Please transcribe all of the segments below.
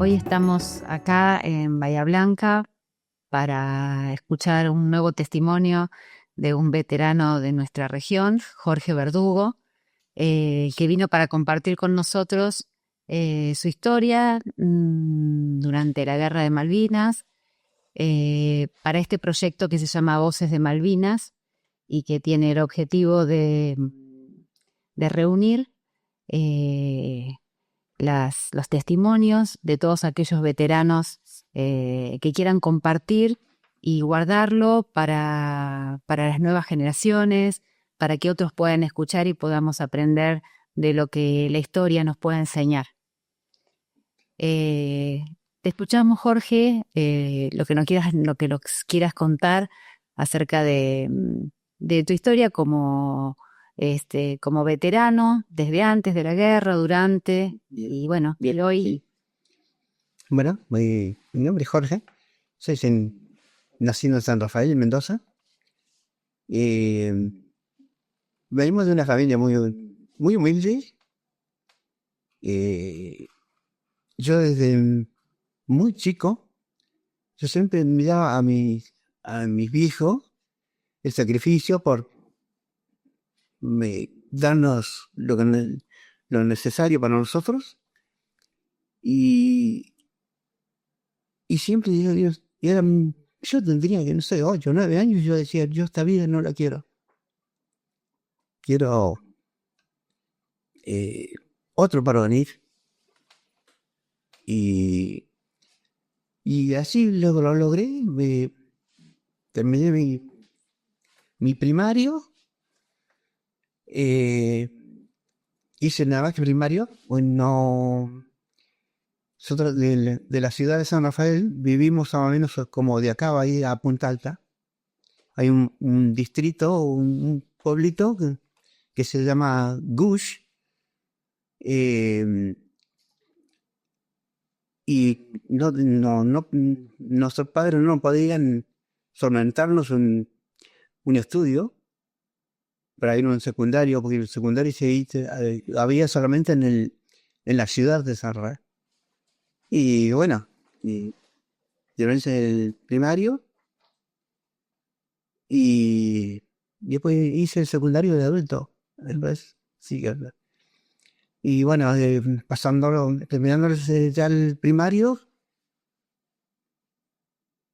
Hoy estamos acá en Bahía Blanca para escuchar un nuevo testimonio de un veterano de nuestra región, Jorge Verdugo, que vino para compartir con nosotros su historia durante la Guerra de Malvinas, para este proyecto que se llama Voces de Malvinas y que tiene el objetivo de reunir los testimonios de todos aquellos veteranos que quieran compartir y guardarlo para las nuevas generaciones, para que otros puedan escuchar y podamos aprender de lo que la historia nos puede enseñar. Te escuchamos, Jorge, lo que nos quieras contar acerca de tu historia como veterano, desde antes de la guerra, durante, y bueno, Bien, hoy. sí. Bueno, mi nombre es Jorge, nacido en San Rafael, en Mendoza. Venimos de una familia muy humilde. Yo desde muy chico, yo siempre miraba a mis viejos el sacrificio por darnos lo necesario para nosotros. Y siempre yo tendría que, no sé, 8 o 9 años, yo decía, yo esta vida no la quiero. Quiero otro para venir. Y así luego lo logré. Terminé mi primario. Hice nada más que primario. Bueno, nosotros de la ciudad de San Rafael vivimos más o menos como de acá, ahí a Punta Alta. Hay un distrito, un pueblito que se llama Gush. Y nuestros padres no podían solventarnos un estudio para ir a un secundario, porque el secundario había solamente en la ciudad de San Rafael. Y bueno, yo hice el primario y después hice el secundario de adulto. Después, sí, y bueno, terminando ya el primario,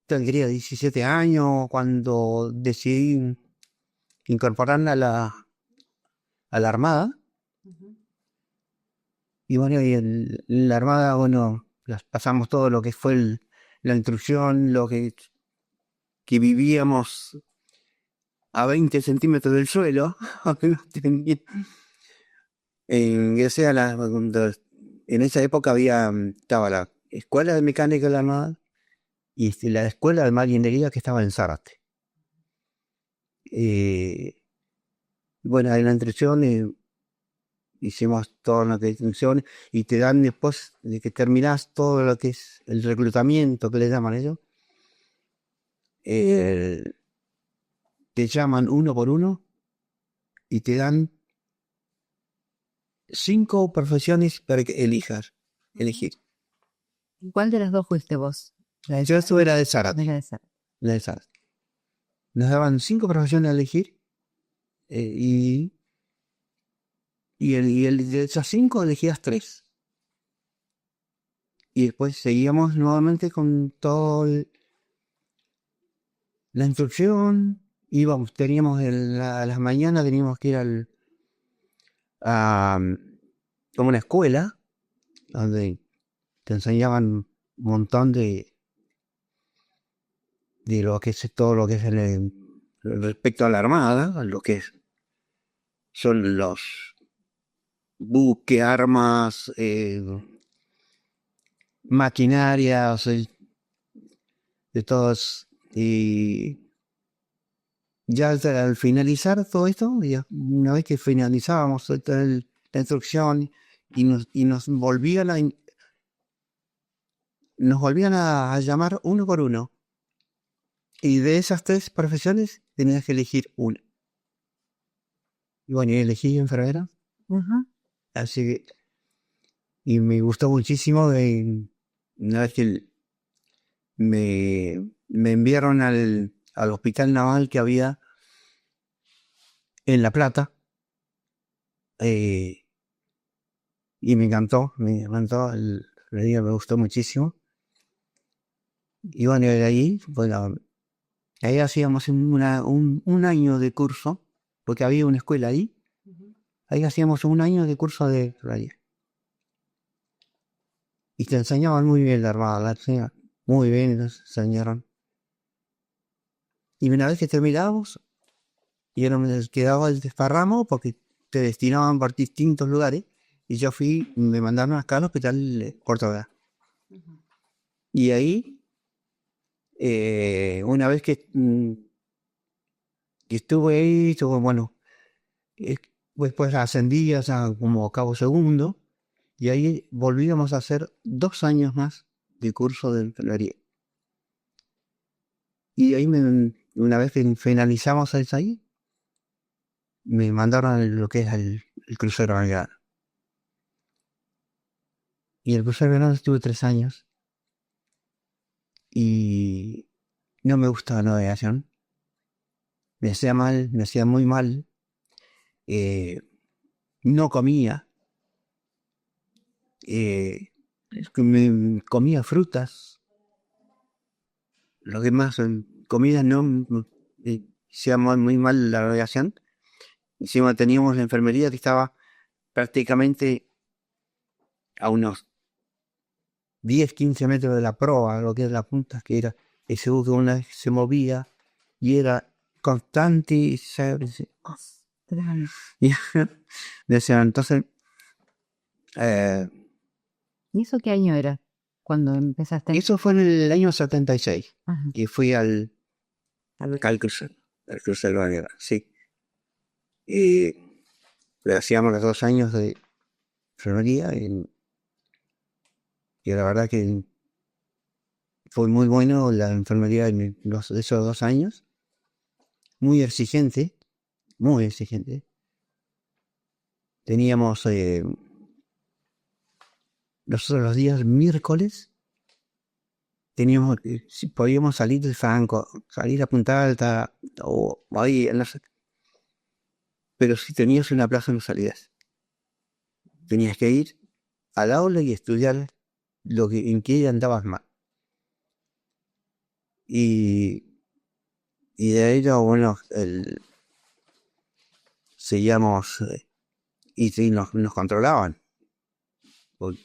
tendría 17 años cuando decidí incorporarme a la Armada. Y bueno, y en la Armada, bueno, pasamos todo lo que fue la instrucción, lo que vivíamos a 20 centímetros del suelo. En esa época estaba la Escuela de Mecánica de la Armada y la Escuela de Marinería que estaba en Zárate. Bueno, en la instrucción hicimos todas las instrucciones y te dan después de que terminás todo lo que es el reclutamiento, que le llaman ellos, te llaman uno por uno y te dan 5 profesiones para que elegir. ¿Cuál de las dos fuiste vos? Yo estuve en la de Zárate. La de Zárate. Nos daban 5 profesiones a elegir y de esas 5 elegías 3. Y después seguíamos nuevamente con todo la instrucción. Teníamos a las mañanas teníamos que ir como una escuela donde te enseñaban un montón de lo que es todo lo que es respecto a la Armada, lo que son los buques, armas, maquinarias, de todos. Y ya al finalizar todo esto, una vez que finalizábamos la instrucción y nos volvían a llamar uno por uno. Y de esas 3 profesiones tenías que elegir una. Y bueno, yo elegí enfermera. Uh-huh. Así que, y me gustó muchísimo. una vez que me enviaron al hospital naval que había en La Plata, y me encantó, me gustó muchísimo. Y bueno, de ahí, bueno, ahí hacíamos un año de curso, porque había una escuela ahí. Ahí hacíamos un año de curso de radio. Y te enseñaban muy bien la armada, la enseñaban muy bien, nos enseñaron. Y una vez que terminábamos, y no me quedaba el desparramo porque te destinaban por distintos lugares. Y yo me mandaron acá al hospital de Córdoba. Y ahí, una vez que estuve ahí, bueno, después ascendí a como cabo segundo, y ahí volvíamos a hacer 2 años más de curso de enfermería. Y ahí, una vez que finalizamos eso ahí, me mandaron a lo que es el crucero Belgrano. Y el crucero Belgrano estuve 3 años, y no me gustaba la navegación. Me hacía mal, me hacía muy mal. No comía. Comía frutas. Lo demás, comida no. Hacía muy mal la navegación. Encima teníamos la enfermería que estaba prácticamente a unos 10-15 metros de la proa, lo que es la punta, que era ese buque una vez se movía y era constante. Y decía, entonces, ¿Y eso qué año era cuando empezaste? eso fue en el año 76, Ajá. y fui al crucero, al crucero de la guerra, sí. Y le hacíamos los 2 años de enfermería, y la verdad que fue muy bueno la enfermería en esos 2 años. Muy exigente, muy exigente. Teníamos nosotros los días miércoles, teníamos, si podíamos salir del Franco, salir a Punta Alta, o ahí, pero si tenías una plaza no salías. Tenías que ir al aula y estudiar en qué andabas mal. Y de ahí, bueno, seguíamos, y sí, nos controlaban. Porque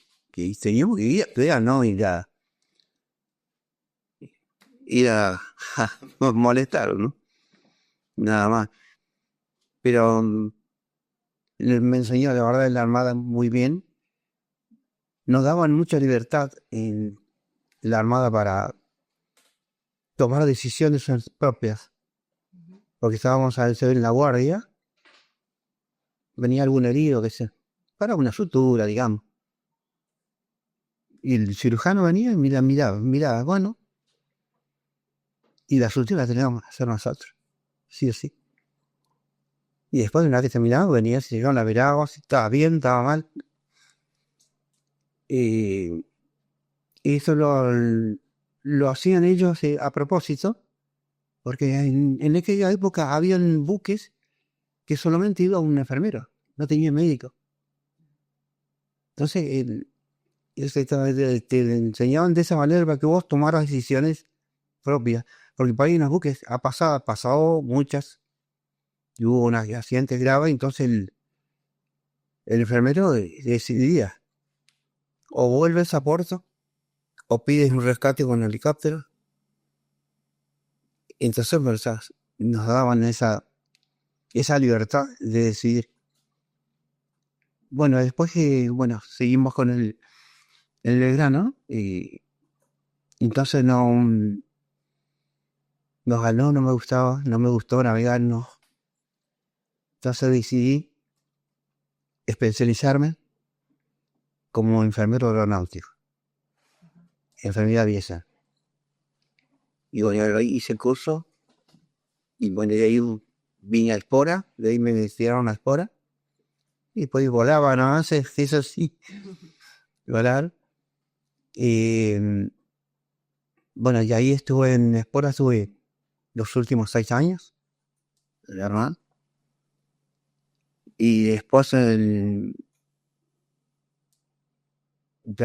teníamos que ir a estudiar, no ir a molestar, ¿no? Nada más. Pero me enseñó, la verdad, en la Armada muy bien. Nos daban mucha libertad en la Armada para tomar decisiones propias. Porque estábamos a veces en la guardia, venía algún herido que se para una sutura, digamos. Y el cirujano venía y miraba, bueno. Y la sutura la teníamos que hacer nosotros, sí o sí. Y después, una vez que terminaba, venía, se llegaban a ver agua, si estaba bien, estaba mal. Y eso lo hacían ellos a propósito, porque en aquella época habían buques que solamente iba un enfermero, no tenía médico. Entonces, te enseñaban de esa manera para que vos tomaras decisiones propias. Porque para ir en los buques ha pasado muchas, y hubo unos accidentes graves, entonces el enfermero decidía, o vuelves a puerto, o pides un rescate con helicóptero. Entonces, nos daban esa libertad de decidir. Bueno, después seguimos con el Belgrano, y entonces nos ganó, no me gustó navegar, no. Entonces decidí especializarme como enfermero aeronáutico, enfermería aviación. Y bueno, ahí hice el curso, y bueno, de ahí vine a Espora, de ahí me destinaron a Espora, y después volaba, ¿no? Eso sí, volar. Bueno, y ahí estuve en Espora, estuve los últimos 6 años, la verdad. Y después de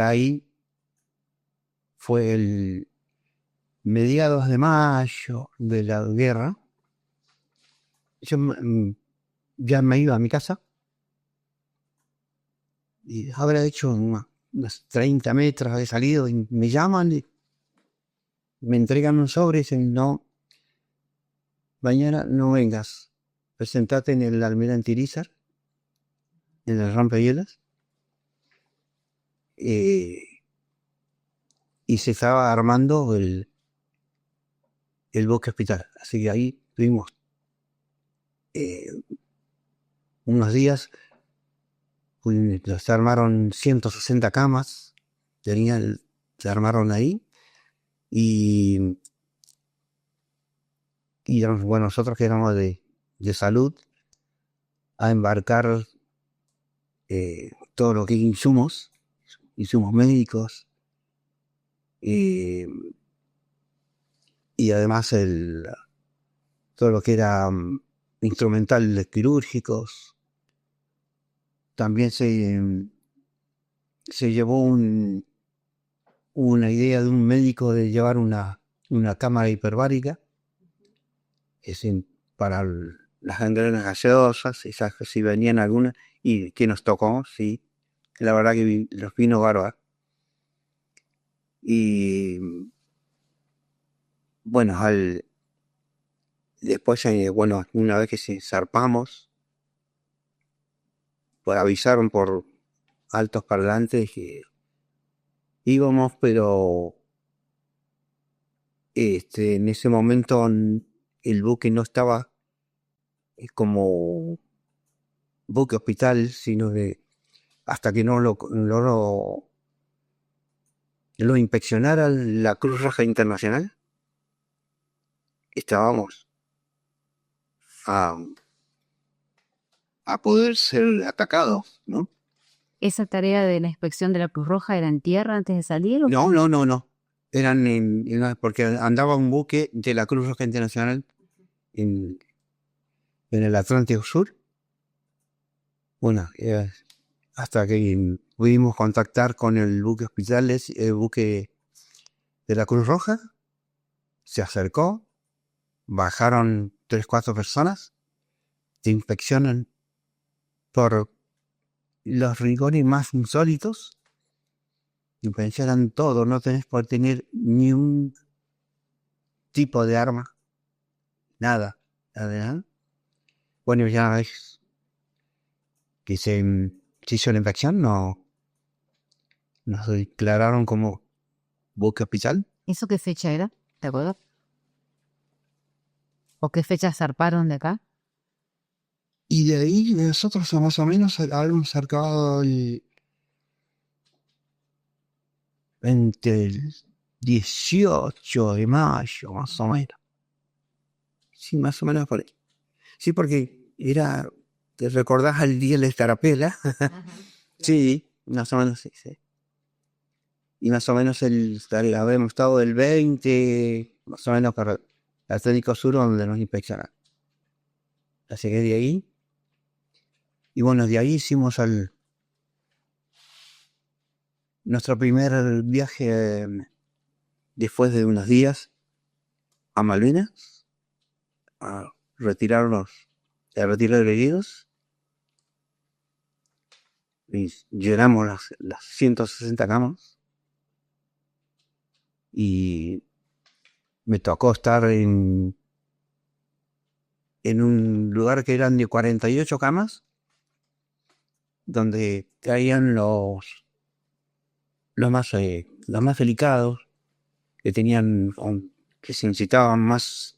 ahí fue el mediados de mayo de la guerra. Yo ya me iba a mi casa y habrá hecho unos 30 metros de salido y me llaman y me entregan un sobre y dicen, no, mañana no vengas, presentate en el Almirante Irizar, en el rompehielos. Y se estaba armando el buque hospital. Así que ahí tuvimos unos días, se armaron 160 camas, se armaron ahí, y bueno, nosotros que éramos de salud, a embarcar todo lo que es insumos médicos, y además todo lo que era instrumentales quirúrgicos. También se llevó una idea de un médico de llevar una cámara hiperbárica, para las gangrenas gaseosas, esas que si venían algunas, y que nos tocó, sí. La verdad que los vino bárbaros. Y bueno, después, bueno, una vez que zarpamos, pues avisaron por altos parlantes que íbamos, pero en ese momento el buque no estaba como buque hospital, sino hasta que no lo inspeccionara la Cruz Roja Internacional, estábamos a poder ser atacados, ¿no? ¿Esa tarea de la inspección de la Cruz Roja era en tierra antes de salir? No. Eran porque andaba un buque de la Cruz Roja Internacional en el Atlántico Sur. Bueno, hasta que pudimos contactar con el buque hospital, el buque de la Cruz Roja, se acercó, bajaron 3-4 personas, te inspeccionan por los rigores más insólitos, inspeccionan todo, no tenés por tener ni un tipo de arma, nada. Bueno, ya ves que se hizo la inspección, nos declararon como buque hospital. ¿Eso qué fecha era? ¿Te acuerdas? ¿O qué fecha zarparon de acá? Y de ahí nosotros más o menos habíamos acercado entre el 18 de mayo, más o menos. Sí, más o menos por ahí. Sí, porque ¿te recordás al día de la Estarapela? Sí, más o menos, sí. Y más o menos habíamos estado del 20, más o menos para el Atlántico Sur, donde nos inspeccionaron. Así que de ahí. Y bueno, de ahí hicimos nuestro primer viaje, después de unos días, a Malvinas, a retirar heridos. Y llenamos las 160 camas. Y me tocó estar en un lugar que eran de 48 camas, donde caían los más delicados, que que se necesitaban más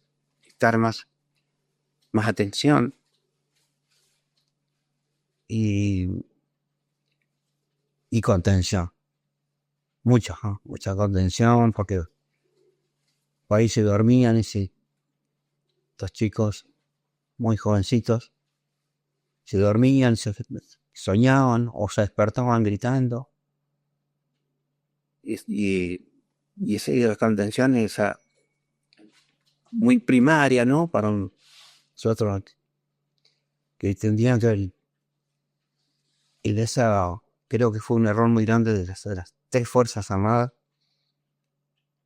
atención, y contención. Mucha contención, porque por ahí se dormían estos chicos muy jovencitos, se dormían, soñaban o se despertaban gritando. y esa contención esa muy primaria, ¿no? Para nosotros que tendrían que esa creo que fue un error muy grande de las tres fuerzas armadas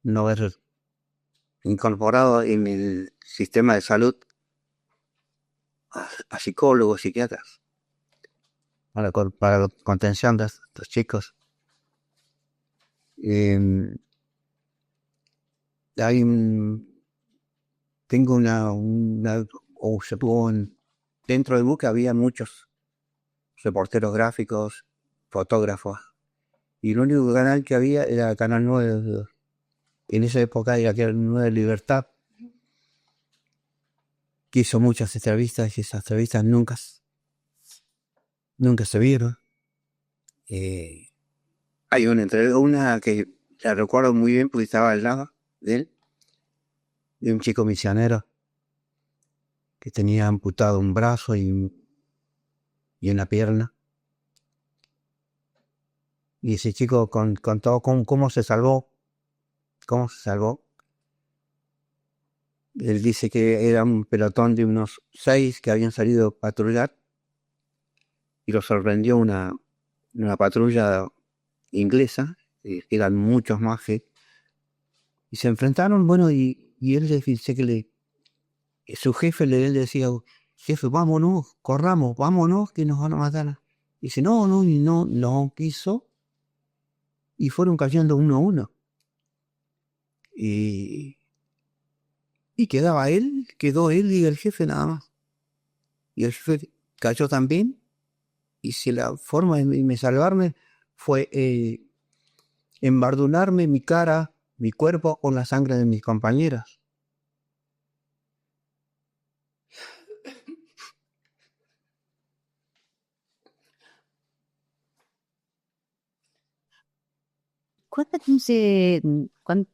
no haber incorporado en el sistema de salud a psicólogos, psiquiatras para la contención de estos chicos. Hay tengo o se tuvo dentro del buque había muchos reporteros gráficos, fotógrafos, y el único canal que había era Canal 9, en esa época era que era el 9 Libertad, que hizo muchas entrevistas y esas entrevistas nunca se vieron. Hay una que la recuerdo muy bien porque estaba al lado de él, de un chico misionero que tenía amputado un brazo y una pierna. Y ese chico contó cómo se salvó. Él dice que era un pelotón de unos 6 que habían salido a patrullar y lo sorprendió una patrulla inglesa, eran muchos más y se enfrentaron, bueno, y él dice que su jefe él decía, jefe, vámonos, corramos, vámonos, que nos van a matar. Y dice, no quiso, y fueron cayendo uno a uno. Y quedó él y el jefe nada más. Y el jefe cayó también, y si la forma de salvarme fue embardunarme mi cara, mi cuerpo con la sangre de mis compañeras.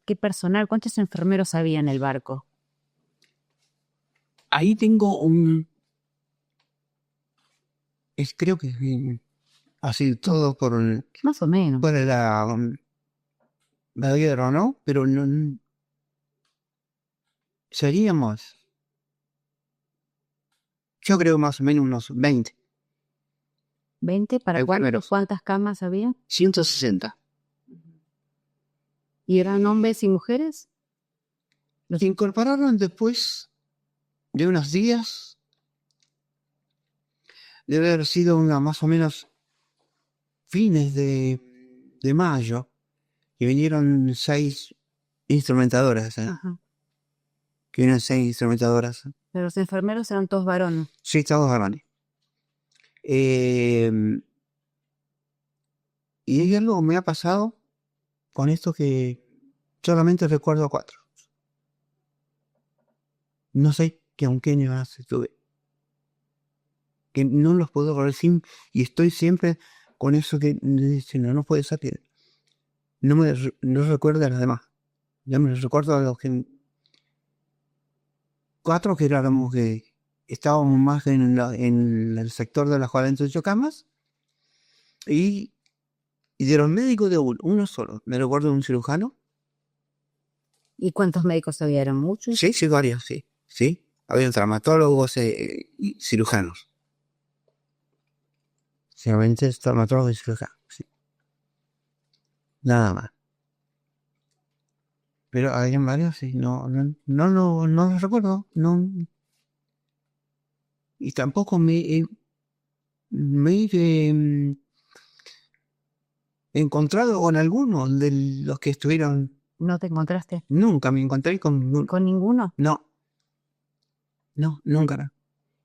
¿Qué personal, cuántos enfermeros había en el barco? Ahí tengo creo que así todo por Más o menos. la guerra, ¿no? Pero no seríamos, yo creo más o menos unos 20. ¿20? ¿Para cuántas camas había? 160. ¿Y eran hombres y mujeres? Se incorporaron después de unos días. Debe haber sido más o menos fines de mayo, que vinieron 6 instrumentadoras. Que vinieron 6 instrumentadoras. Pero los enfermeros eran todos varones. Sí, todos varones. Y algo me ha pasado con esto que solamente recuerdo 4. No sé que aunque años estuve. Que no los puedo recordar y estoy siempre con eso que dice, no puede ser que no recuerdo a los demás. Ya me recuerdo a los que 4 que éramos que estábamos más en el sector de las 48 camas y de los médicos de uno solo. Me recuerdo de un cirujano. ¿Y cuántos médicos había? ¿Eran muchos? Sí, varios, sí. Había traumatólogos y cirujanos. Seguramente traumatólogos y cirujanos, sí. Nada más. Pero había varios, sí. No los recuerdo. No. Y tampoco me he encontrado con alguno de los que estuvieron. ¿No te encontraste? Nunca me encontré con ninguno. No, nunca.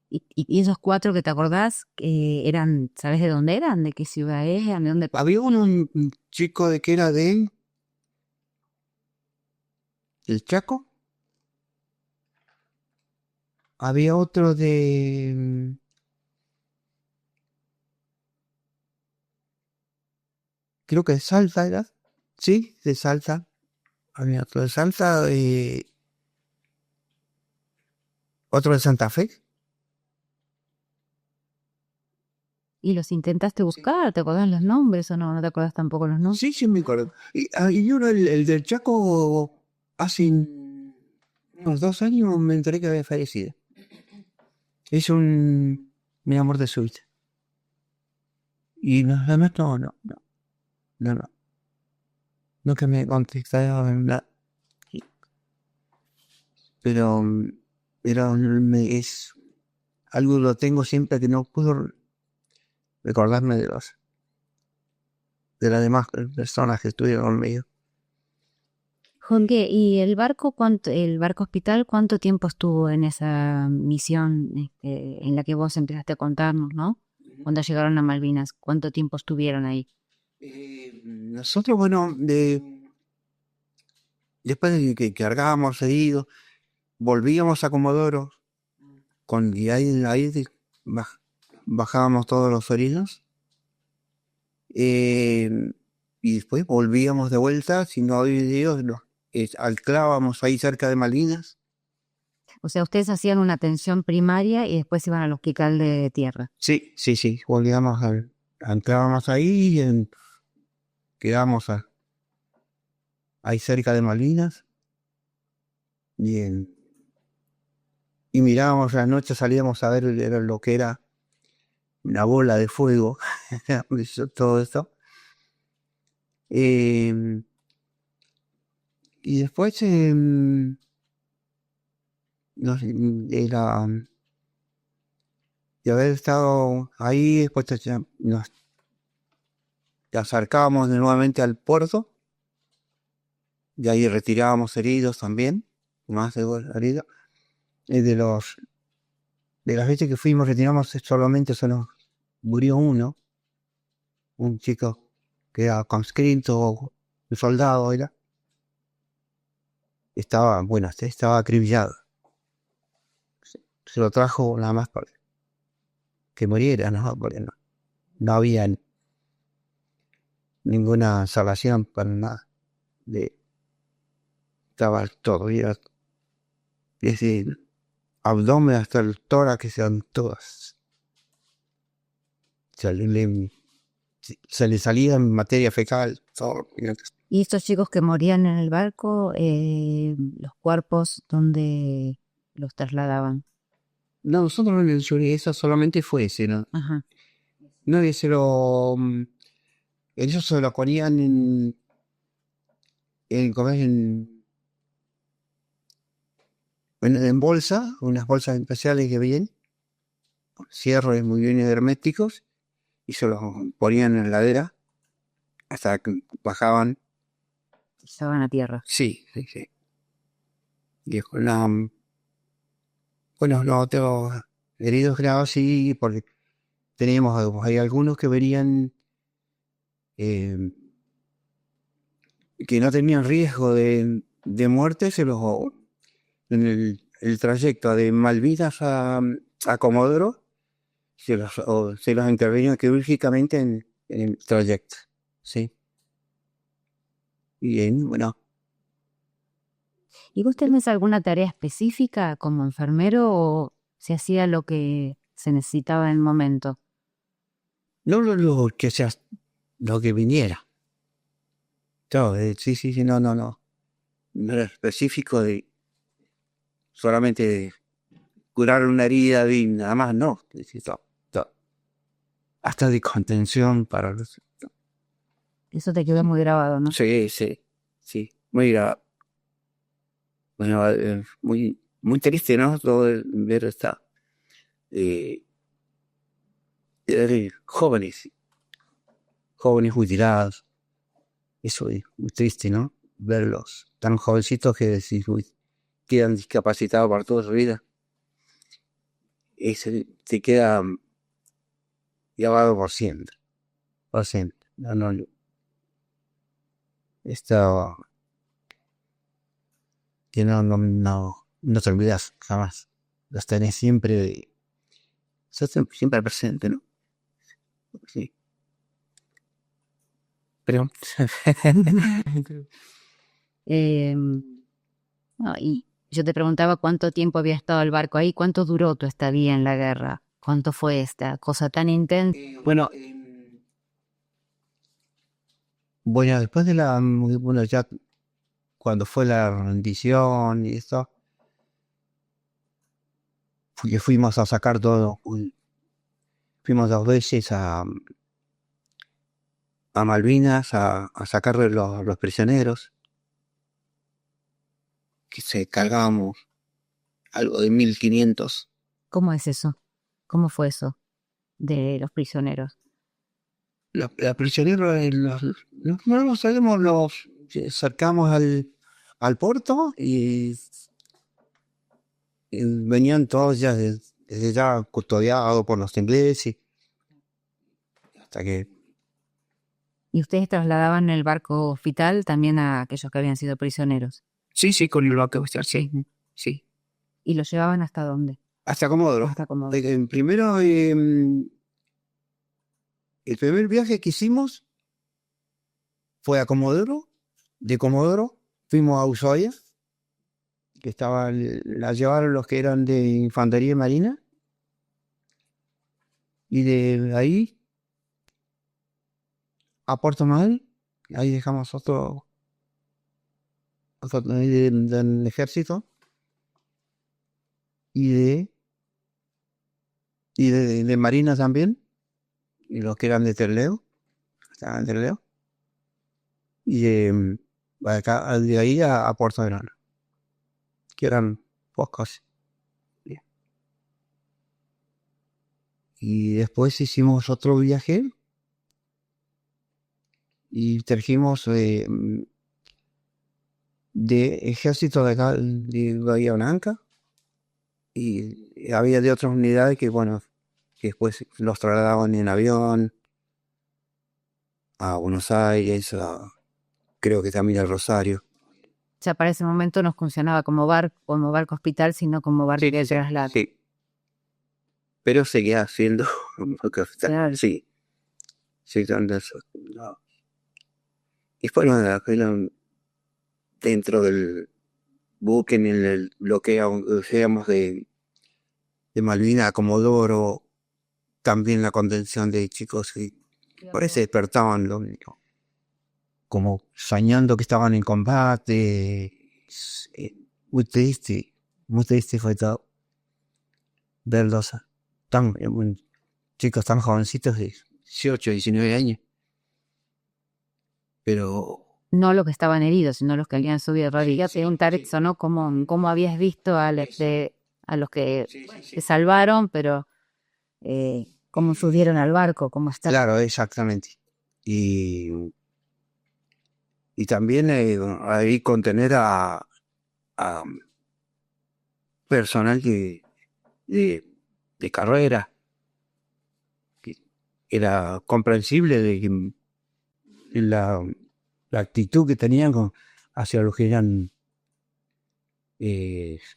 ¿Y esos 4 que te acordás, eran, sabes de dónde eran? ¿De qué ciudad eran? ¿De dónde? Había un chico que era de el Chaco. Había otro de creo que de Salta era. Sí, de Salta. Había otro de Salta, otro de Santa Fe. ¿Y los intentaste buscar? ¿Te acordás los nombres o no? ¿No te acordás tampoco los nombres? Sí, sí, me acuerdo. Y uno, el del Chaco, hace unos 2 años me enteré que había fallecido. Es mi amor de su vida. Y los demás no. Nunca me contestaron nada. Pero, es algo lo tengo siempre que no puedo recordarme de las demás personas que estuvieron conmigo. Jorge, ¿y el barco hospital, cuánto tiempo estuvo en esa misión en la que vos empezaste a contarnos, ¿no? Cuando llegaron a Malvinas, ¿cuánto tiempo estuvieron ahí? Nosotros, bueno, después de que cargábamos heridos, volvíamos a Comodoro, y ahí bajábamos todos los heridos, y después volvíamos de vuelta, si no había heridos, anclábamos ahí cerca de Malvinas. O sea, ustedes hacían una atención primaria y después iban al hospital de tierra. Sí, volvíamos, anclábamos ahí y quedábamos ahí cerca de Malvinas y mirábamos las noches, salíamos a ver lo que era una bola de fuego, todo esto. Y después era de haber estado ahí, después nos acercábamos nuevamente al puerto y ahí retirábamos heridos también, más de heridos. De las veces que fuimos, retiramos solamente solo murió un chico que era conscripto, un soldado era. Estaba acribillado. Se lo trajo nada más para que muriera, ¿no? Porque no había ninguna salvación para nada. Estaba todo, era desde el abdomen hasta el tórax, que sean todas. Se le salía en materia fecal, todo. ¿Y estos chicos que morían en el barco, los cuerpos, dónde los trasladaban? No, nosotros no le eso solamente fue ese, ¿no? Ajá. Nadie ellos se lo ponían en bolsa, unas bolsas especiales que vienen, cierres muy bien herméticos, y se los ponían en la heladera hasta que bajaban. Estaban a tierra. Sí. Y bueno, no tengo heridos graves, sí, porque hay algunos que venían que no tenían riesgo de muerte, en el trayecto de Malvinas a Comodoro, se los intervenía quirúrgicamente en el trayecto, ¿sí? Y bueno. ¿Y vos tenés alguna tarea específica como enfermero o se hacía lo que se necesitaba en el momento? No lo que sea, lo que viniera. Todo, sí, no. No era específico de solamente de curar una herida y nada más, no. Todo. Hasta de contención para los. Eso te quedó muy grabado, ¿no? Sí, muy grabado. Bueno, muy triste, ¿no? Todo ver jóvenes mutilados. Eso es muy triste, ¿no? Verlos tan jovencitos que decís, quedan discapacitados para toda su vida. Te queda grabado por siempre. Por siempre. No. Esto que no te olvidas jamás. Los tenés siempre presente, ¿no? Sí. Pero No, y yo te preguntaba cuánto tiempo había estado el barco ahí, cuánto duró tu estadía en la guerra. ¿Cuánto fue esta cosa tan intensa? Bueno, después de ya cuando fue la rendición y eso, fuimos a sacar todo. Fuimos 2 veces a Malvinas a sacar los prisioneros, que se cargábamos algo de 1500. ¿Cómo es eso? ¿Cómo fue eso de los prisioneros? Los prisioneros, no lo sabemos, los acercamos al puerto y venían todos ya desde ya custodiados por los ingleses, hasta que ¿Y ustedes trasladaban el barco hospital también a aquellos que habían sido prisioneros? sí, con el barco hospital, sí. ¿Y los llevaban hasta dónde? Hasta Comodoro. Hasta Comodoro. Primero, el primer viaje que hicimos fue a Comodoro. De Comodoro fuimos a Ushuaia, que la llevaron los que eran de Infantería Marina. Y de ahí a Puerto Madryn, ahí dejamos otro del ejército. Y de Marina también, y los que eran de Terleo, estaban en Terleo. Y de ahí a Puerto Verano, que eran pocos. Y después hicimos otro viaje y trajimos de ejército de acá de Bahía Blanca, y había de otras unidades que después los trasladaban en avión a Buenos Aires, creo que también a Rosario. Ya para ese momento no funcionaba como barco hospital, sino como barco de traslado. Sí. Pero seguía siendo barco hospital. Claro. Sí. No. Y bueno, dentro del buque, en el bloqueo, digamos, de Malvinas a Comodoro, también la contención de chicos y por eso despertaban como soñando que estaban en combate. Muy triste fue todo verlos chicos tan jovencitos de 18, 19 años. Pero No los que estaban heridos, sino los que habían subido. Quería preguntar eso, ¿no? ¿Cómo habías visto a los que se salvaron, pero cómo subieron al barco? ¿Cómo está? Claro, exactamente. Y también ahí contener a personal de carrera, que era comprensible de la actitud que tenían hacia los que eran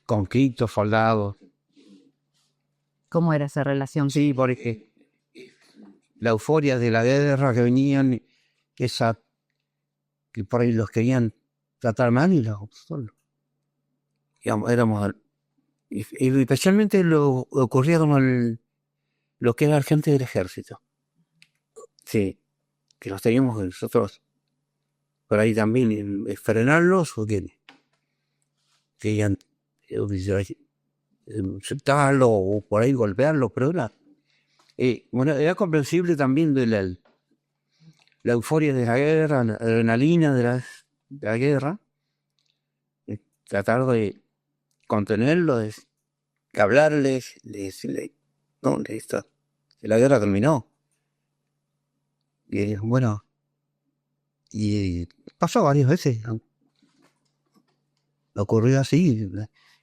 conscriptos, soldados. ¿Cómo era esa relación? Sí, porque la euforia de la guerra que venían, esa que por ahí los querían tratar mal y éramos, y especialmente ocurría con lo que era la gente del ejército. Sí, que los teníamos nosotros por ahí también, frenarlos o que querían aceptarlo o por ahí golpearlo, pero era comprensible también de la euforia de la guerra, la adrenalina de la guerra, tratar de contenerlo, de hablarles, decirle, no, listo, que la guerra terminó. Y bueno, y pasó varias veces, ¿no? Ocurrió así.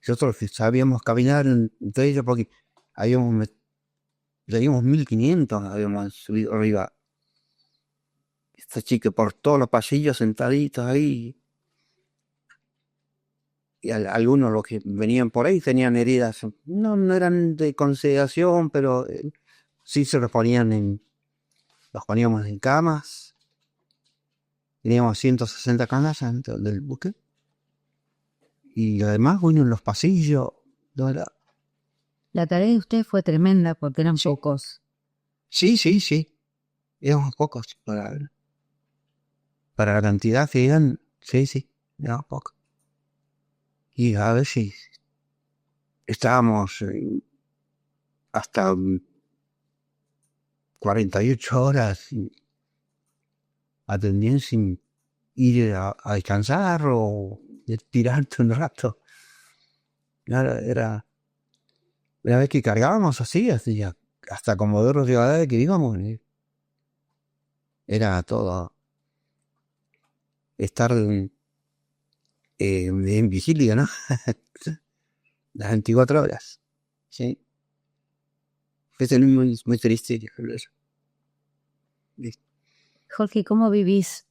Nosotros sabíamos caminar entre ellos porque teníamos 1500, habíamos subido arriba. Estos chicos por todos los pasillos sentaditos ahí. Y algunos los que venían por ahí tenían heridas, no eran de consideración, pero sí se los poníamos en camas. Teníamos 160 camas dentro del buque. Y además, bueno, en los pasillos, La tarea de ustedes fue tremenda porque eran pocos. Sí, sí, sí. Éramos pocos para la cantidad que eran. Sí, sí, éramos pocos. Y a ver si estábamos hasta 48 horas atendiendo sin ir a descansar o tirarte un rato. Era una vez que cargábamos así, hasta Comodoro Rivadavia que íbamos, era todo estar en vigilia, ¿no? Las 24 horas. Sí. Fue muy, muy triste. Eso. Jorge, ¿cómo vivís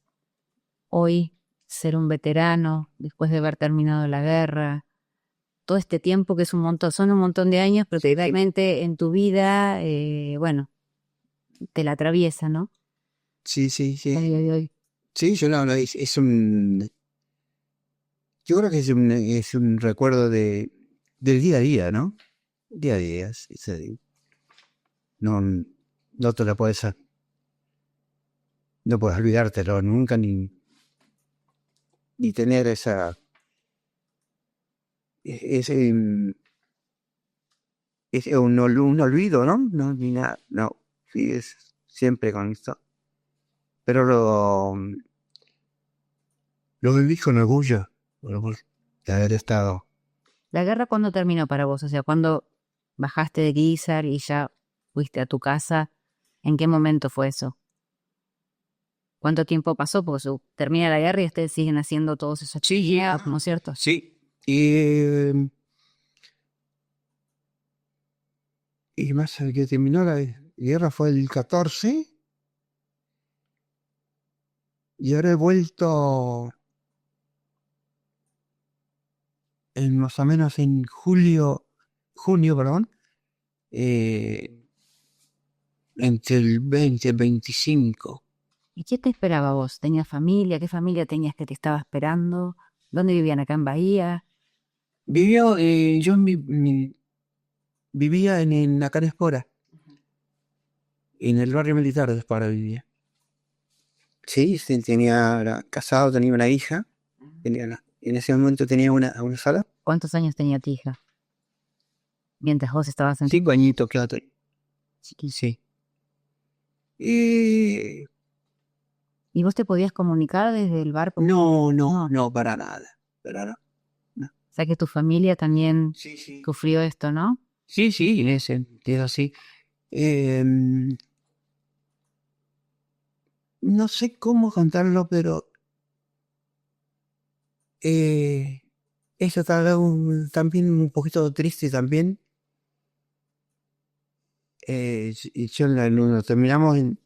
hoy ser un veterano después de haber terminado la guerra? Todo este tiempo que es un montón, son un montón de años, pero que realmente en tu vida, bueno, te la atraviesa, ¿no? Sí, sí, sí. A día de hoy. Sí, yo no, es un... Yo creo que es un recuerdo del día a día, ¿no? Día a día. No, no te lo puedes... No puedes olvidártelo nunca ni tener ese, ese un olvido, ¿no? No, ni nada. No, sí, es siempre con esto. Pero lo viví con orgullo de haber estado. ¿La guerra cuándo terminó para vos? O sea, ¿cuándo bajaste de Guizar y ya fuiste a tu casa? ¿En qué momento fue eso? ¿Cuánto tiempo pasó? Porque termina la guerra y ustedes siguen haciendo todos esos Sí, ¿no es cierto? sí. Y más que terminó la guerra fue el 14 y ahora he vuelto más o menos en junio, perdón, eh, entre el 20 y el 25. ¿Y qué te esperaba vos? ¿Tenías familia? ¿Qué familia tenías que te estaba esperando? ¿Dónde vivían? ¿Acá en Bahía? Yo vivía en acá en Espora, en el barrio militar de Espora vivía. Sí, sí, era casado, tenía una hija, en ese momento tenía una sola. ¿Cuántos años tenía tu hija? Mientras vos estabas en... 5 añitos, claro. Chiquita. Sí. Y ¿Y vos te podías comunicar desde el bar? no, para nada. Para nada. No. O sea que tu familia también Sí, sí. sufrió esto, ¿no? Sí, sí, en ese sentido, sí. No sé cómo contarlo, pero eso tal vez también un poquito triste también. Y yo cuando terminamos en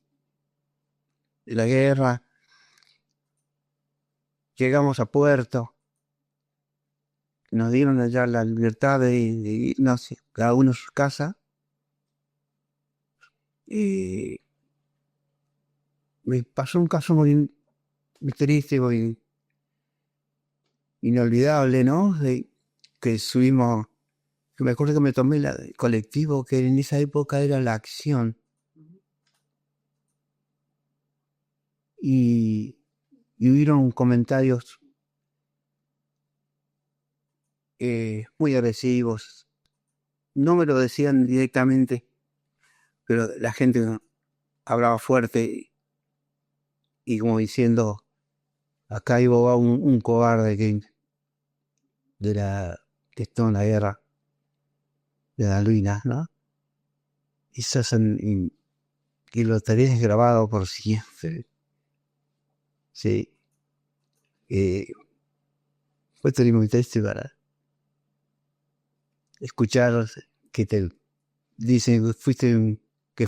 la guerra, llegamos a Puerto, nos dieron allá la libertad de irnos cada uno a su casa. Y me pasó un caso muy triste, muy inolvidable, ¿no? Que subimos, que me acuerdo que me tomé el colectivo, que en esa época era La Acción. Y, y hubieron comentarios muy agresivos. No me lo decían directamente, pero la gente hablaba fuerte y como diciendo, acá iba un cobarde de la que estuvo en la guerra de Malvinas, ¿no? Y eso y lo tenés grabado por siempre. Sí. Fue muy triste para escuchar que te dicen que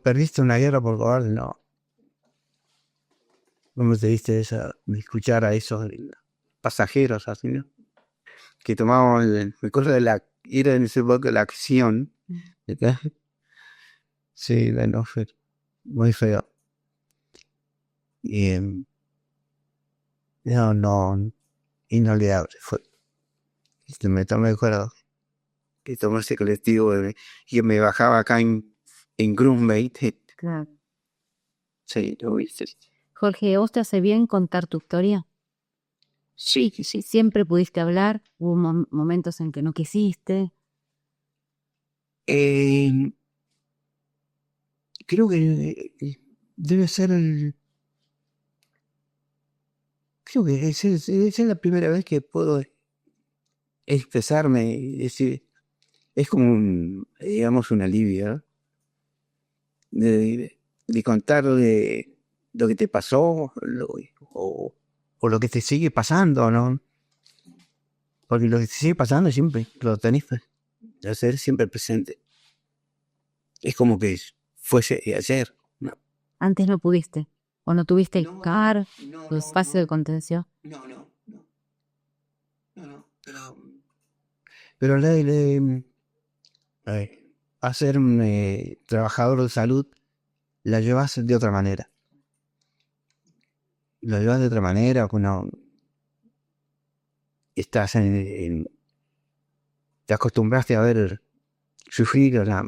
perdiste una guerra por cobarde. No. ¿Cómo te diste escuchar a esos pasajeros así, ¿no? Que tomábamos, me acuerdo era en ese época la Acción. ¿Verdad? Sí, bueno, fue muy feo. Y, no, inolvidable fue. Me tomé acuerdo. que tomé ese colectivo y me bajaba acá en Grunwald. Claro. Sí, lo viste. Jorge, ¿vos te hace bien contar tu historia? Sí, sí. ¿Siempre pudiste hablar? ¿Hubo momentos en que no quisiste? Creo que debe ser creo que es la primera vez que puedo expresarme y decir, es como digamos, un alivio, ¿no? De contar de lo que te pasó o lo que te sigue pasando, ¿no? Porque lo que te sigue pasando siempre lo tenés que hacer siempre presente. Es como que fuese ayer, ¿no? Antes no pudiste. ¿O no tuviste el No, CAR, no, tu no, espacio de no, contención? no, no, no, no, no, pero a ser un trabajador de salud la llevas de otra manera. Lo llevas de otra manera, uno estás te acostumbraste a ver sufrir, a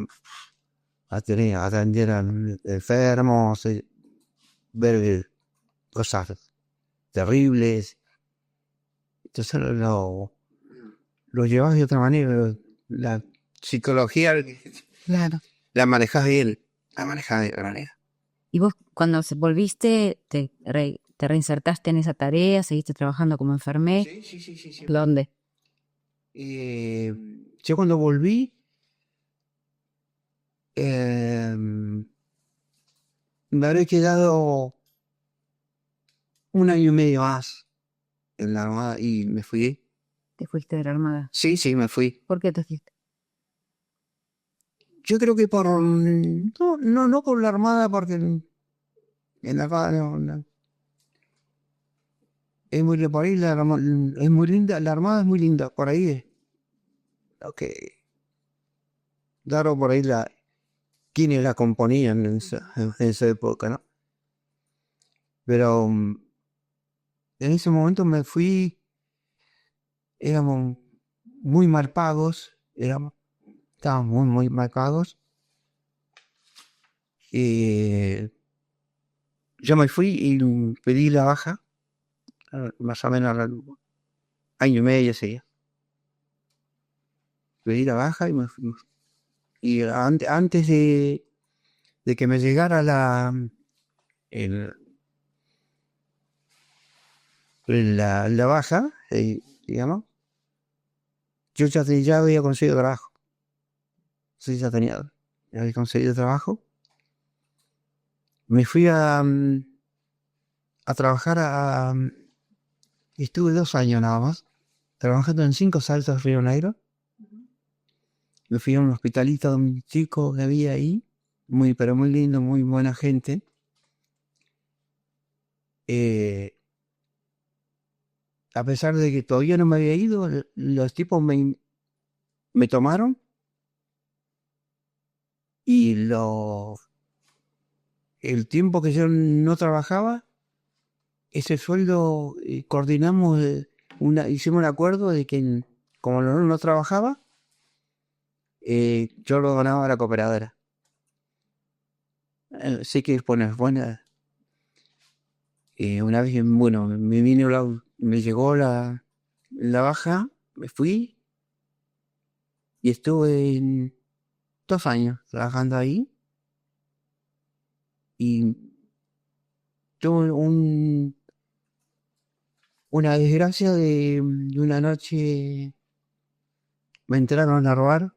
atender a enfermos, ver cosas terribles. Entonces lo llevas de otra manera. La psicología Claro. la manejas bien, la manejas de otra manera. ¿Y vos cuando volviste, te reinsertaste en esa tarea, seguiste trabajando como enfermera? Sí, sí, sí, sí, sí. ¿Dónde? Yo cuando volví, eh, me habré quedado un año y medio más en la Armada y me fui. ¿Te fuiste de la Armada? Sí, sí, me fui. ¿Por qué te fuiste? Yo creo que no por la Armada, porque en la Armada es muy por ahí es muy linda, la Armada es muy linda, por ahí es lo que claro por ahí quienes la componían en esa época, ¿no? Pero en ese momento me fui, éramos muy mal pagos, estábamos muy, muy mal pagos. Y yo me fui y pedí la baja, más o menos al año y medio, sí. Pedí la baja y me fui. Y antes de que me llegara el- la baja, digamos, yo ya había conseguido trabajo. Sí, ya había conseguido trabajo. Me fui a trabajar estuve 2 años nada más, trabajando en 5 Saltos Río Negro. Me fui a un hospitalito de un chico que había ahí, pero muy lindo, muy buena gente. Eh, a pesar de que todavía no me había ido, los tipos me tomaron y el tiempo que yo no trabajaba, ese sueldo coordinamos, hicimos un acuerdo de que como no trabajaba, yo lo donaba a la cooperadora. Sí que es buena. Una vez, bueno, me llegó la baja, me fui y estuve 2 años trabajando ahí y tuve una desgracia de una noche me entraron a robar,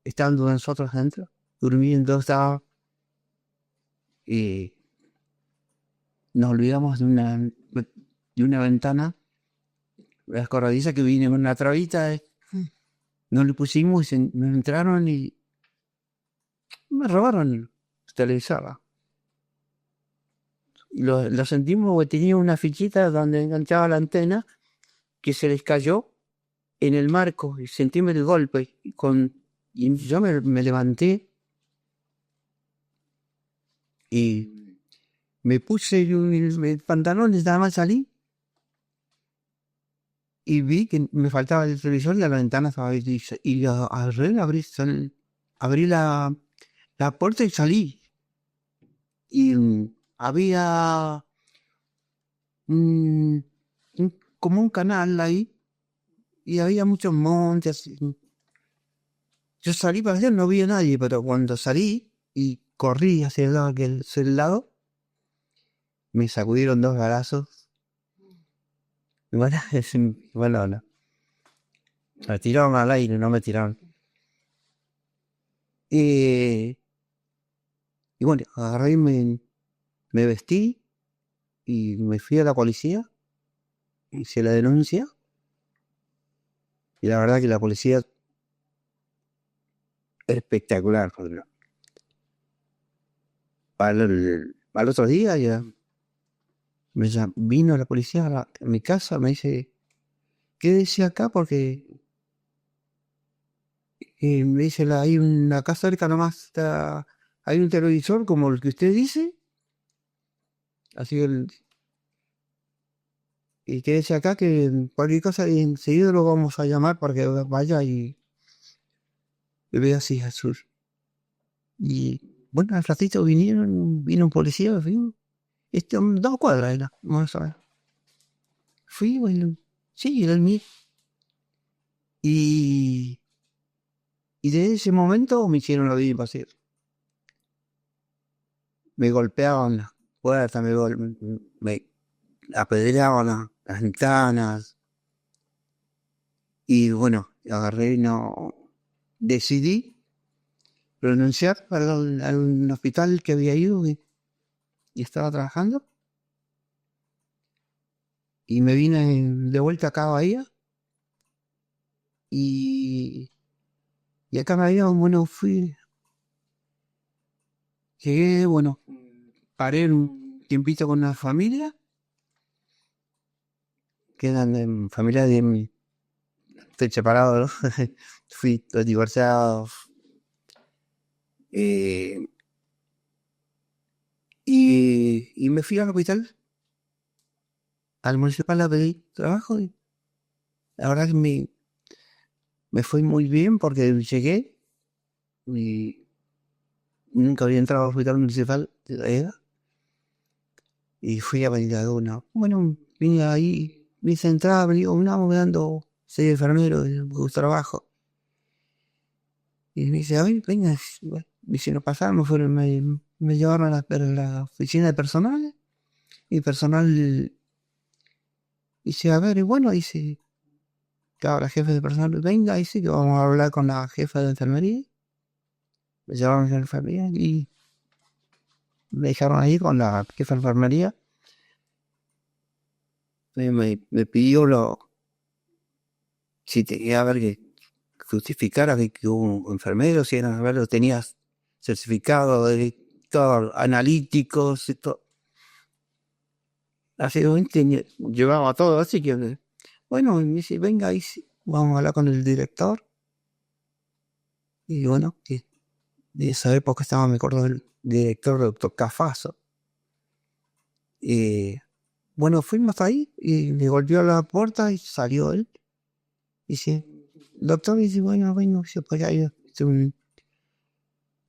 estando nosotros dentro, durmiendo estaba y nos olvidamos de una ventana, la escorrediza que vine con una trabita, no le pusimos y me entraron y me robaron el televisor. Lo sentimos porque tenía una fichita donde enganchaba la antena que se les cayó en el marco y sentíme el golpe. Y yo me levanté y me puse el pantalón y nada más salí. y vi que me faltaba el televisor y la ventana estaba abierta. Y abrí la puerta y salí. Y había mm, como un canal ahí y había muchos montes. Yo salí para allá, no vi a nadie, pero cuando salí y corrí hacia el lado, me sacudieron 2 balazos. Y bueno, bueno, no. Me tiraron al aire, no me tiraron. Y bueno, agarré y me vestí y me fui a la policía, hice la denuncia. Y la verdad que la policía es espectacular, Rodrigo. Al otro día ya vino la policía a mi casa, me dice, quédese acá porque me dice, hay una casa cerca nomás, hay un televisor como el que usted dice, así que y quédese acá que cualquier cosa y enseguida lo vamos a llamar para que vaya y vea si es azul. Y bueno, al ratito vino un policía, vino, 2 cuadras era, vamos a ver. Fui, bueno, sí, era el mío. Y desde ese momento me hicieron la vida imposible. Me golpeaban las puertas, me apedreaban las ventanas. Y bueno, agarré y no. Decidí renunciar al hospital que había ido y estaba trabajando. Y me vine de vuelta acá a Bahía. Y acá en Bahía, bueno, llegué, bueno, paré un tiempito con una familia. Que eran familia de mi. Estoy separado, ¿no? Fui divorciado. Eh, y me fui al hospital, al municipal a pedir trabajo. Y la verdad que me fue muy bien porque llegué y nunca había entrado al hospital municipal de la EGA. Y fui a pedir a una. Bueno, vine ahí, me hice entrar, me digo, no, me dando 6 enfermeros de trabajo. Y me dice, a ver, venga, bueno, me hicieron pasar, me llevaron a la oficina de personal. Y personal dice, a ver, y bueno, dice, claro, la jefe de personal, venga, dice que vamos a hablar con la jefa de enfermería. Me llevaron a la enfermería y me dejaron ahí con la jefa de enfermería. Me pidió si tenía, a ver, que justificara que hubo enfermeros, si eran, a ver, lo tenías certificado, de todo, analíticos, y todo. Hace 20 años llevaba todo, así que, bueno, me dice, venga, ahí vamos a hablar con el director. Y bueno, que de esa época estaba, me acuerdo, del director, doctor Cafaso. Bueno, fuimos ahí y le golpeó la puerta y salió él. Dice, doctor, dice, bueno, dice, pues ya,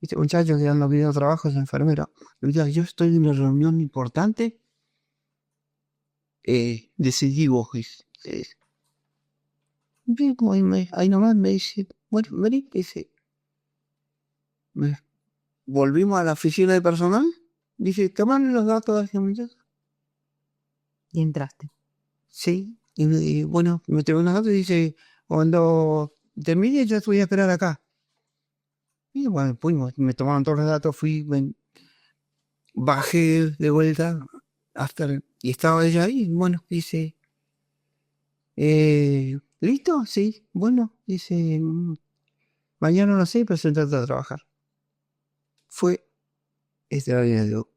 este muchacho que anda pidiendo trabajo es enfermero. Le digo, yo estoy en una reunión importante, decidí vos, dice. Bien, como ahí nomás me dice, bueno, vení, dice, volvimos a la oficina de personal, dice, toman los datos de este muchacho. Y entraste. Sí, y bueno, me tengo unos datos y dice, cuando termine yo te voy a esperar acá. Y bueno, fuimos, me tomaron todos los datos, bajé de vuelta y estaba ella ahí, bueno, dice, ¿listo? Sí, bueno, dice, mañana no sé, pero se trata de trabajar. Fue extraordinario.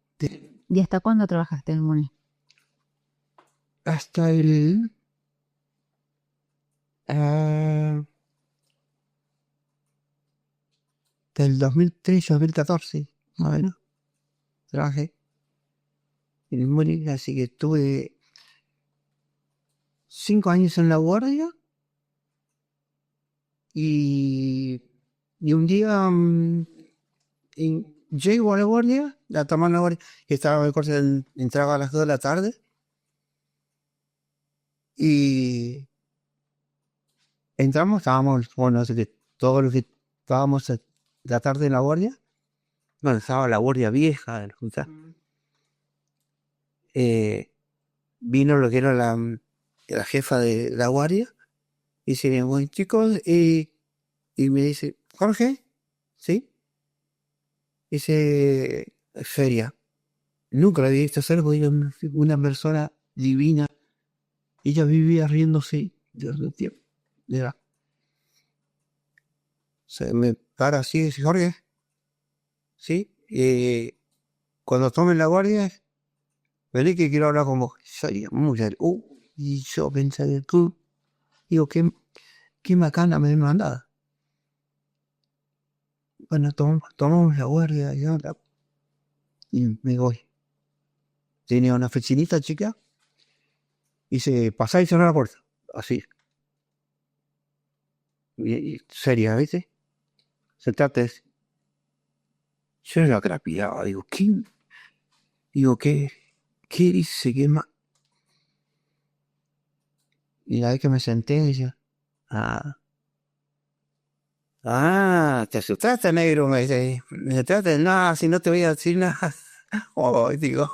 ¿Y hasta cuándo trabajaste en el MUNI? Hasta ah, del 2013-2014, más o menos, trabajé en el MUNI, así que estuve 5 años en la guardia y un día llego a la guardia, la tomamos la guardia, que estaba el corte, entraba a las 2 de la tarde y entramos, estábamos, bueno, todos los que estábamos la tarde en la guardia, bueno, estaba la guardia vieja, vino lo que era la jefa de la guardia y dice, bueno, chicos, y me dice, Jorge, ¿sí? Dice, Feria. Nunca la había visto hacer porque era una persona divina. Ella vivía riéndose desde el tiempo. Era. Se me para así y dice, Jorge, ¿sí? Cuando tomen la guardia, vení que quiero hablar con vos. Sería muy serio. Y yo pensé que tú, digo, qué macana me mandada. Bueno, tomamos la guardia y me voy. Tenía una oficinita chica y se pasaba y cerraba la puerta. Así. Y seria, ¿viste? Sentate. Yo era que la pillaba. Digo, ¿quién? Digo, ¿qué dice? ¿Qué más? Y la vez que me senté, decía, te asustaste, negro. Me dice, me asustaste, no, si no te voy a decir nada. Oh, digo,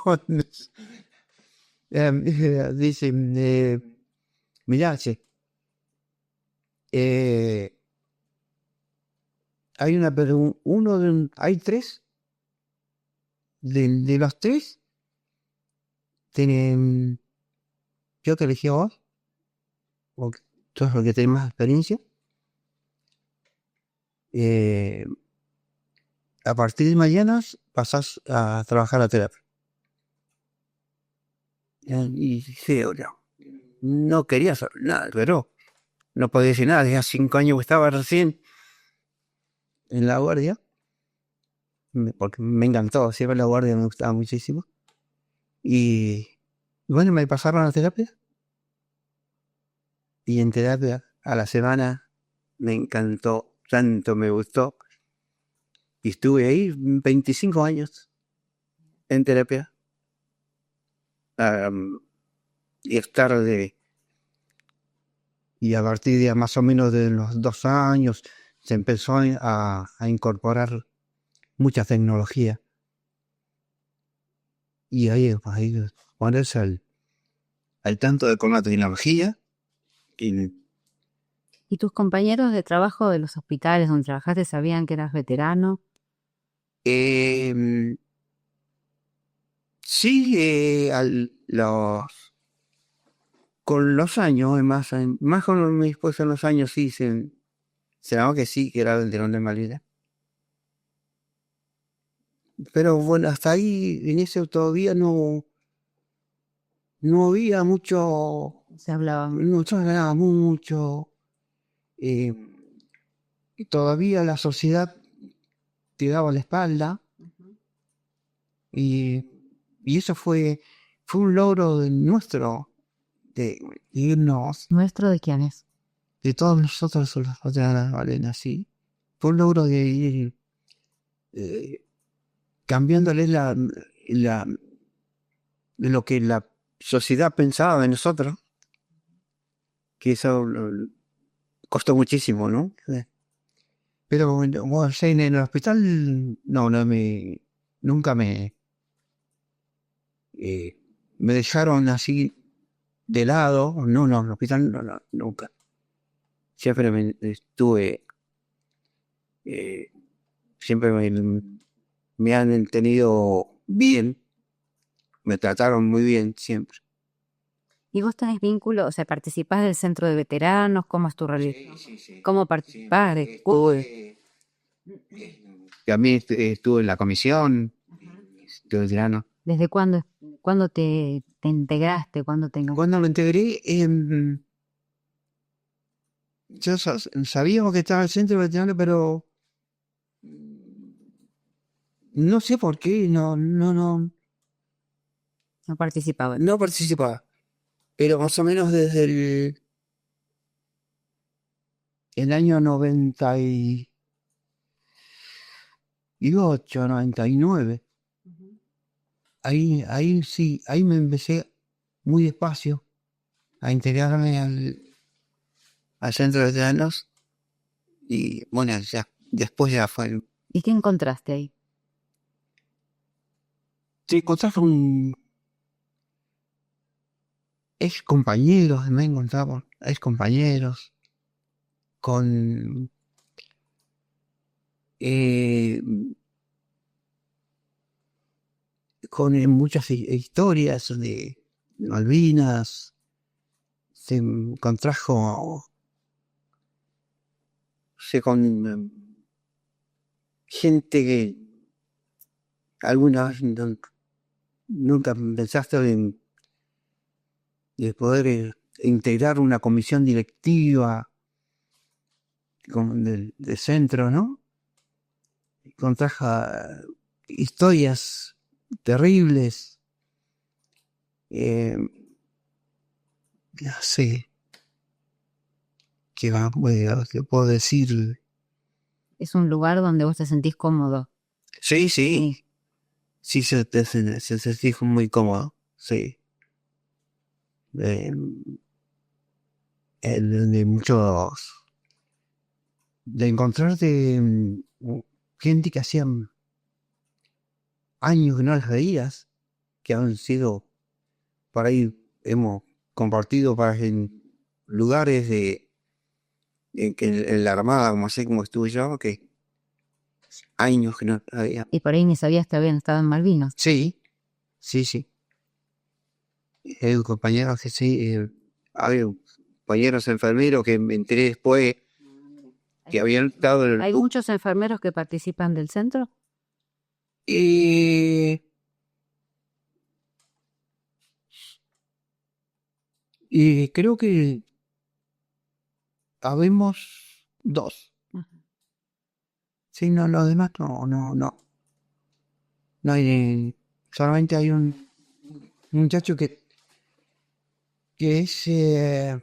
dice, mirá, che, hay hay tres, de los tres, tienen, yo te elegí a vos, porque tú eres el que tenés más experiencia. A partir de mañana pasás a trabajar a terapia. Y sí, no quería saber nada, pero no podía decir nada. Tenía 5 años que estaba recién en la guardia, porque me encantó, siempre la guardia me gustaba muchísimo. Y bueno, me pasaron a terapia. Y en terapia a la semana me encantó, tanto me gustó. Y estuve ahí 25 años en terapia. Y estar y a partir de más o menos de los 2 años se empezó a incorporar mucha tecnología. Y ahí ponerse al tanto de con la tecnología. ¿Y tus compañeros de trabajo de los hospitales donde trabajaste sabían que eras veterano? Sí, con los años, más con mi esposa en los años, sí, se notaba que sí, que era veterano de Malvinas. Pero bueno, hasta ahí, en ese todavía no había mucho, Se hablaba. no se hablaba mucho. eh, y todavía la sociedad te daba la espalda. Y, y eso fue un logro nuestro, de irnos, ¿Nuestro de quiénes? de todos nosotros, los Valena, sí. Fue un logro de ir cambiándole de lo que la sociedad pensaba de nosotros, que eso costó muchísimo, ¿no? Pero bueno, en el hospital nunca me dejaron así de lado, no, en el hospital nunca. Siempre estuve, siempre me han tenido bien, me trataron muy bien siempre. ¿Y vos tenés vínculo, o sea, participás del centro de veteranos? ¿Cómo es tu religión? Sí. ¿Cómo participás? También estuve en la comisión de veteranos. ¿Desde cuándo te integraste? ¿Cuándo te Cuando me integré, yo sabíamos que estaba el centro de veteranos, pero no sé por qué, no participabas? no participaba. pero más o menos desde el año 98, 99. Ahí sí, ahí me empecé muy despacio a integrarme al centro de veteranos y bueno, ya, después ya fue. ¿Y qué encontraste ahí? Te encontrás con ex compañeros, me encontraba ex compañeros, con eh, muchas historias de Malvinas. Se contrajo con gente que alguna vez nunca pensaste de poder integrar una comisión directiva del centro, ¿no? Contraja historias terribles. No sé qué puedo decir. Es un lugar donde vos te sentís cómodo. Sí, Sí. sí, sí se dijo muy cómodo, sí. Eh, de muchos, de encontrarte gente que hacían años que no las veías, que han sido, por ahí hemos compartido en lugares en la Armada, como así como estuve yo, que años que no había. Y por ahí ni sabías que habían estado en Malvinas. Sí, sí, sí. Compañeros que sí, había compañeros enfermeros que me enteré después que habían estado en el ¿Hay muchos enfermeros que participan del centro? y, y creo que habemos dos. Ajá. Sí, no, los demás no. No hay, solamente hay un muchacho que es que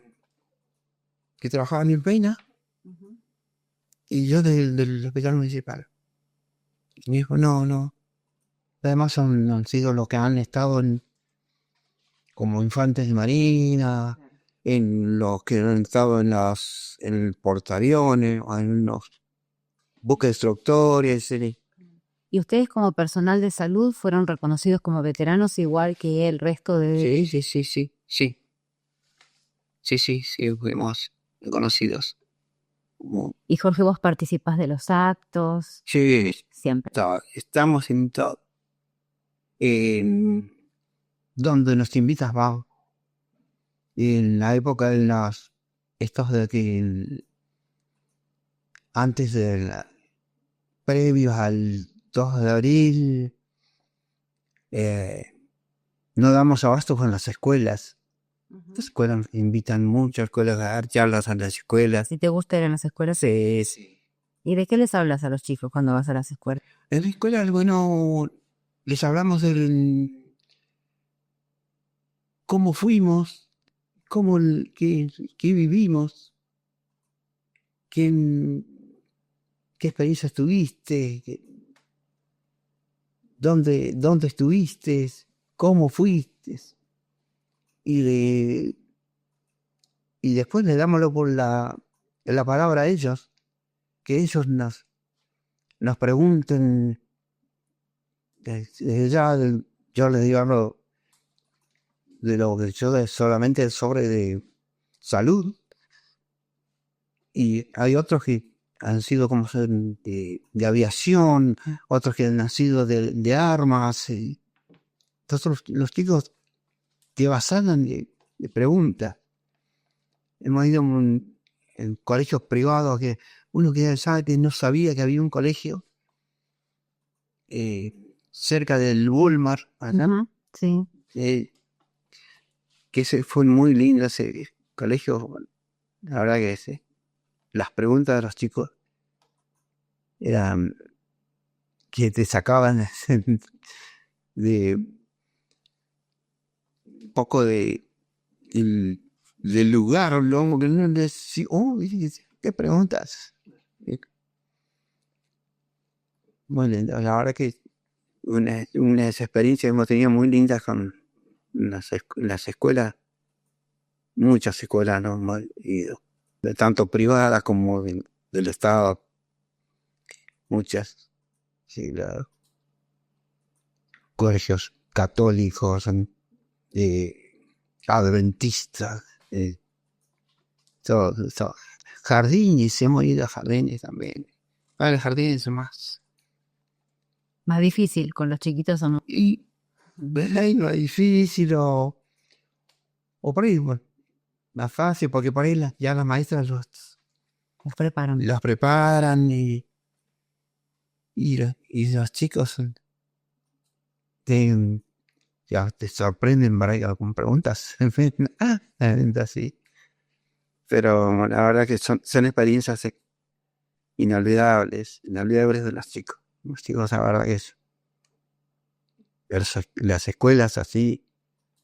trabajaba en el Peina y yo del hospital municipal. Y me dijo, no. Además han sido los que han estado como infantes de marina, en los que han estado en el portaaviones, o en los buques destructores. ¿Y ustedes como personal de salud fueron reconocidos como veteranos igual que el resto de... Sí, fuimos reconocidos. Y Jorge, vos participás de los actos, Sí, siempre. estamos en todo. Donde nos invitas, vamos. En la época de estos de que antes previos al 2 de abril, eh, no damos abasto con las escuelas. Las escuelas invitan muchas escuelas a dar charlas a las escuelas. Si te gusta ir a las escuelas. Sí. ¿Y de qué les hablas a los chicos cuando vas a las escuelas? En la escuela, bueno, les hablamos del cómo fuimos, qué vivimos, qué, qué experiencias tuviste, dónde estuviste, cómo fuiste. Y, y después le dámoslo por la palabra a ellos, que ellos nos pregunten. Ya yo les digo algo de lo que yo solamente sobre de salud, y hay otros que han sido como de aviación, otros que han sido de armas. Entonces los chicos te avasallan de preguntas. Hemos ido en colegios privados que uno que sabe que no sabía que había un colegio cerca del Walmart, Sí. Que ese fue muy lindo ese colegio. La verdad que las preguntas de los chicos eran que te sacaban de un poco del lugar, lo que no decía, ¿qué preguntas? Bueno, la verdad que unas experiencias hemos tenido muy lindas con las escuelas, muchas escuelas, ¿no? Hemos ido, de tanto privadas como del Estado, muchas, sí, colegios católicos, adventistas, todo. Jardines, hemos ido a jardines también. El jardín es más. Más difícil con los chiquitos o no. Y ves ahí lo difícil o por ahí, bueno, más fácil, porque por ahí ya las maestras Los preparan. los preparan y los chicos te, ya te sorprenden por ahí con preguntas. En fin, así. Pero la verdad que son experiencias inolvidables de los chicos. Los chicos, la verdad que las escuelas así,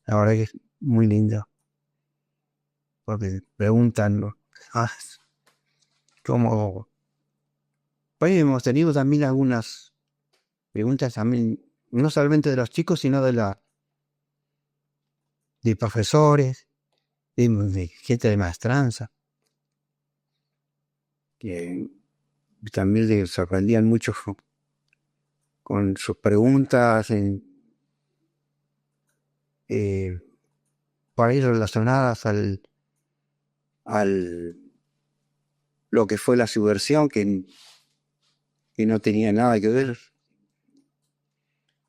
la verdad que es muy lindo. Porque preguntan, ¿no? ¿Cómo? Pues hemos tenido también algunas preguntas también, no solamente de los chicos, sino de profesores, de gente de maestranza, que también les sorprendían mucho con sus preguntas por ahí relacionadas al lo que fue la subversión, que no tenía nada que ver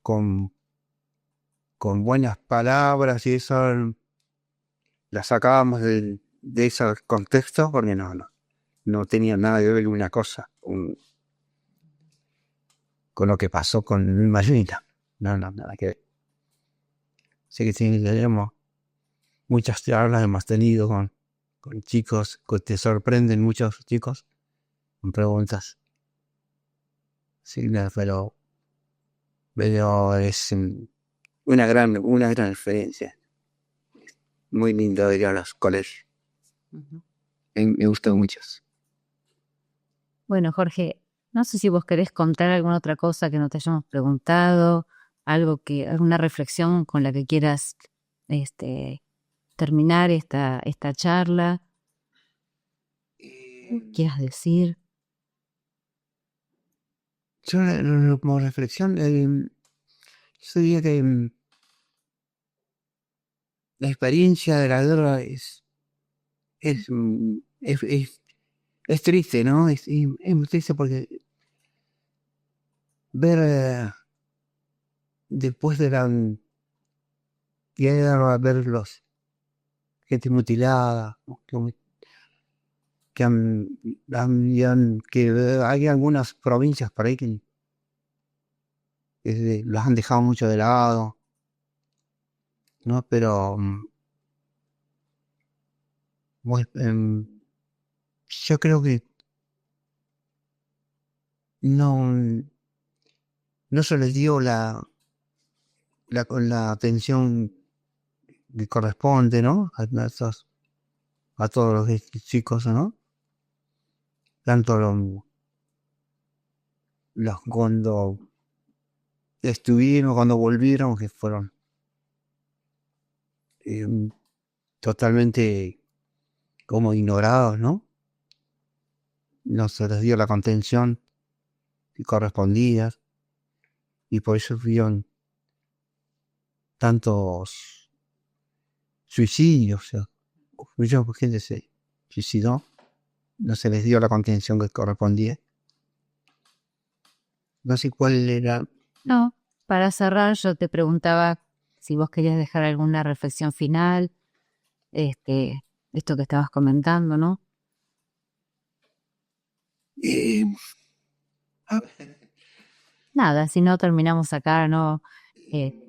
con buenas palabras, y eso las sacábamos de ese contexto porque no tenía nada que ver una cosa con lo que pasó con Malvinas. No, nada que ver. Así que sí, tenemos muchas charlas, hemos tenido con chicos, que te sorprenden muchos chicos con preguntas. Sí, pero es una gran experiencia. Muy lindo ir a los colegios. Ujú. Me gustó mucho. Bueno, Jorge, no sé si vos querés contar alguna otra cosa que no te hayamos preguntado, alguna reflexión con la que quieras terminar esta charla, quieras decir. Yo, como reflexión, yo diría que la experiencia de la guerra es, mm, es, es, es triste, ¿no? Es muy triste porque ver después de la guerra, ver gente mutilada, ¿no? Que hay algunas provincias por ahí que los han dejado mucho de lado, ¿no? Pero yo creo que no, no se les dio la atención que corresponde, ¿no? A todos los chicos, ¿no? Tanto los cuando estuvieron, cuando volvieron, que fueron eh, totalmente como ignorados, ¿no? No se les dio la contención que correspondía, y por eso hubieron tantos suicidios. O sea, mucha gente se suicidó, no se les dio la contención que correspondía. No sé cuál era. No, para cerrar yo te preguntaba si vos querías dejar alguna reflexión final, esto que estabas comentando, ¿no? eh, a ver, Nada, si no terminamos acá, ¿no? Eh,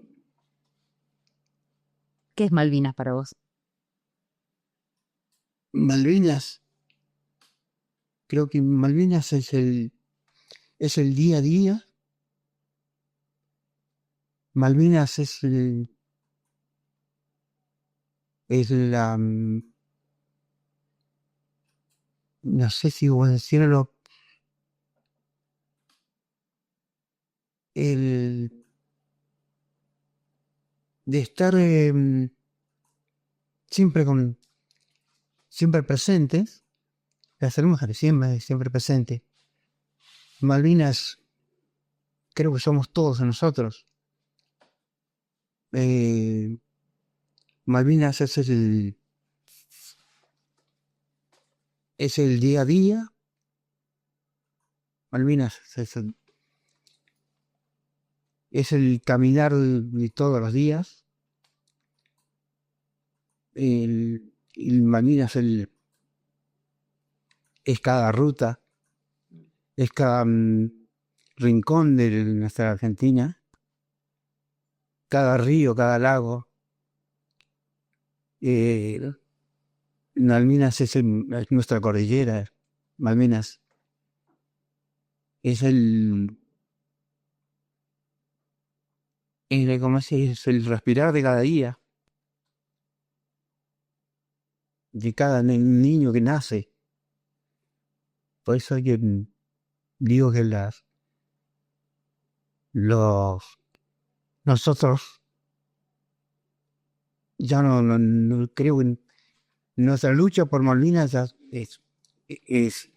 ¿Qué es Malvinas para vos? Malvinas, creo que Malvinas es el día a día. Malvinas es no sé si voy a decirlo, el de estar siempre presentes, de hacer mujeres siempre presentes. Malvinas, creo que somos todos nosotros. Malvinas es el día a día. Malvinas es el caminar de todos los días. El Malvinas es cada ruta, es cada rincón de nuestra Argentina, cada río, cada lago. Malvinas es nuestra cordillera. Malvinas es ¿cómo se dice? Es el respirar de cada día, de cada niño que nace. Por eso digo que nosotros ya no creo que nuestra lucha por Malvinas ya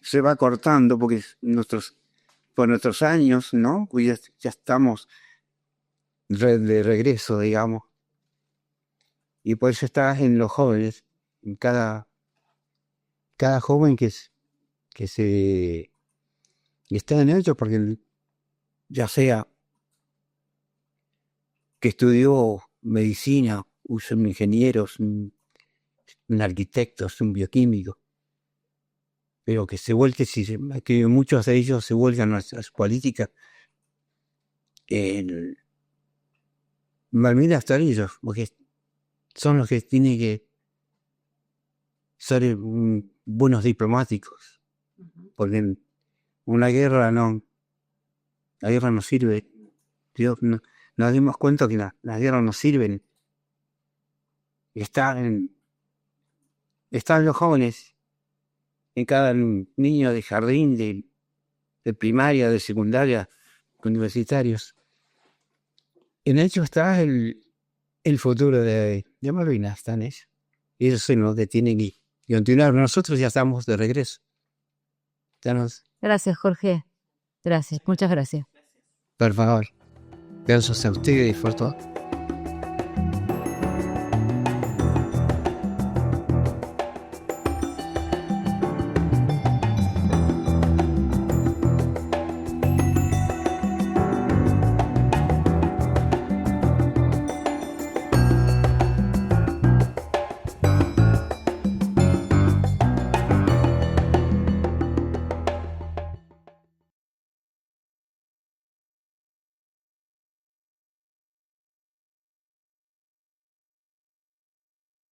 se va cortando porque por nuestros años, ¿no? Pues ya estamos de regreso, digamos. Y por eso está en los jóvenes, en cada joven que está en ello, porque ya sea que estudió medicina, un ingenieros, un arquitectos, un bioquímico, pero que que muchos de ellos se vuelcan a nuestras políticas. Malvinas están ellos, porque son los que tienen que ser buenos diplomáticos, porque la guerra no sirve. Dios, nos dimos cuenta que las guerras no sirven. Están los jóvenes, en cada niño de jardín, de primaria, de secundaria, universitarios. En ellos está el futuro de Malvinas, están ellos. Y eso es lo que tienen que continuar. Nosotros ya estamos de regreso. Gracias, Jorge. Gracias, muchas gracias. Por favor. Gracias a ustedes por todo.